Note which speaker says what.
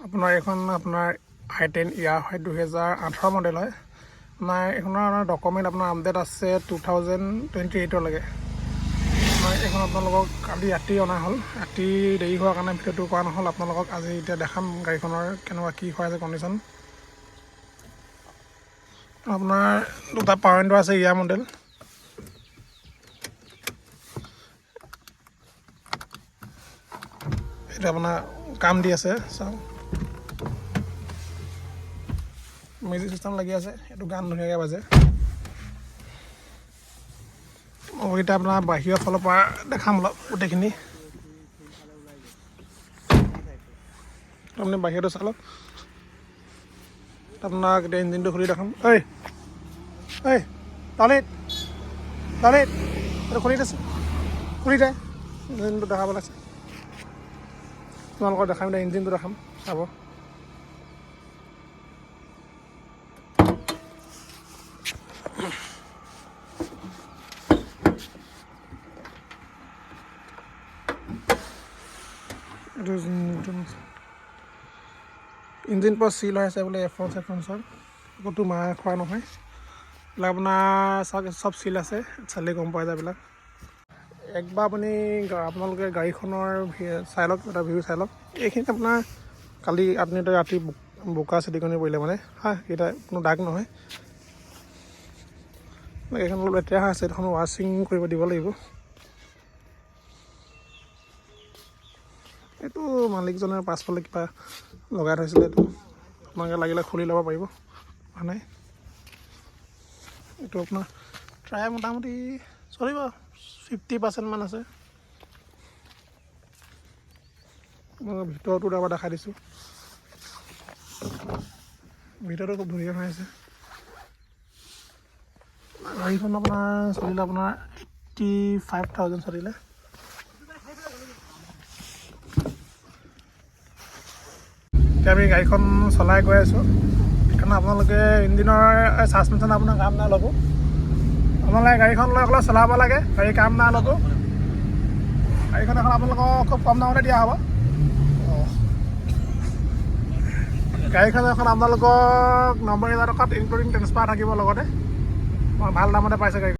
Speaker 1: আপোনাৰ এইখন আপোনাৰ i10 ইয়াৰ হয় 2018 মডেল হয়। আপোনাৰ এইখনৰ ডকুমেণ্ট আপোনাৰ আপডেট আছে 2028লৈকে। আপোনাৰ এইখন আপোনালোকক কালি ৰাতি অনা হ'ল, ৰাতি দেৰি হোৱাৰ কাৰণে ভিডিঅ'টো কৰা নহ'ল। আপোনালোকক আজি এতিয়া দেখাম গাড়ীখনৰ কেনেকুৱা কি হৈ আছে কণ্ডিশ্যন। আপোনাৰ দুটা পাৱাৰ উইণ্ডো আছে ইয়াৰ মডেল। এইটো আপোনাৰ কাম দি আছে চাওক, মিউজিক চিষ্টেম লাগি আছে, এইটো গান ধুনীয়াকৈ বাজে। মই এতিয়া আপোনাৰ বাহিৰৰ ফালৰ পৰা দেখাম অলপ গোটেইখিনি। আপুনি বাহিৰটো চালক, আপোনাক এতিয়া ইঞ্জিনটো খুলি দেখাম। ঐ ললিত এইটো খুলি দিছে, খুলি দে, ইঞ্জিনটো দেখাব লাগিছে। তোমালোকক দেখাম এতিয়া, ইঞ্জিনটো দেখাম চাব। এইটো ইঞ্জিন পৰা চিল হৈ আছে বোলে, এফ্ৰন্সৰ ক'তো মাৰ খোৱা নহয়। এইবিলাক আপোনাৰ চাওক চব চিল আছে, চালেই গম পোৱা যায় এইবিলাক। একবাৰ আপোনালোকে গাড়ীখনৰ চাই লওক, এটা ভিউ চাই লওক। এইখিনিত আপোনাৰ কালি আপুনিতো ৰাতি বোকা চিটিকনি পৰিলে মানে এইটা কোনো দাগ নহয়। এইখন অলপ লেতেৰা হৈ আছে, এইখন ৱাশ্বিং কৰিব দিব লাগিব। এইটো মালিকজনে পাছফালে কিবা লগাই থৈছিলে, এইটো আপোনালোকে লাগিলে খুলি ল'ব পাৰিব, হোৱা নাই। এইটো আপোনাৰ ট্ৰাই মোটামুটি চলিব, 50% মান আছে। মই ভিতৰতো এবাৰ দেখাই দিছোঁ, ভিতৰতো খুব ধুনীয়া হৈ আছে। গাড়ীখন আপোনাৰ চলিলে আপোনাৰ 85,000 চলিলে। এতিয়া আমি গাড়ীখন চলাই গৈ আছোঁ, সেইকাৰণে আপোনালোকে ইঞ্জিনৰ ছাছপেনশ্যন আপোনাৰ কাম নাই ল'ব। আপোনালোকে গাড়ীখন লৈ অকলে চলাব লাগে, গাড়ী কাম নাই ল'ব। গাড়ীখন এখন আপোনালোকক খুব কম দামতে দিয়া হ'ব। গাড়ীখন এখন আপোনালোকক 90,000 টকাত ইনক্লুডিং ট্ৰেন্সফাৰ থাকিব লগতে। মই ভাল দামতে পাইছে গাড়ী।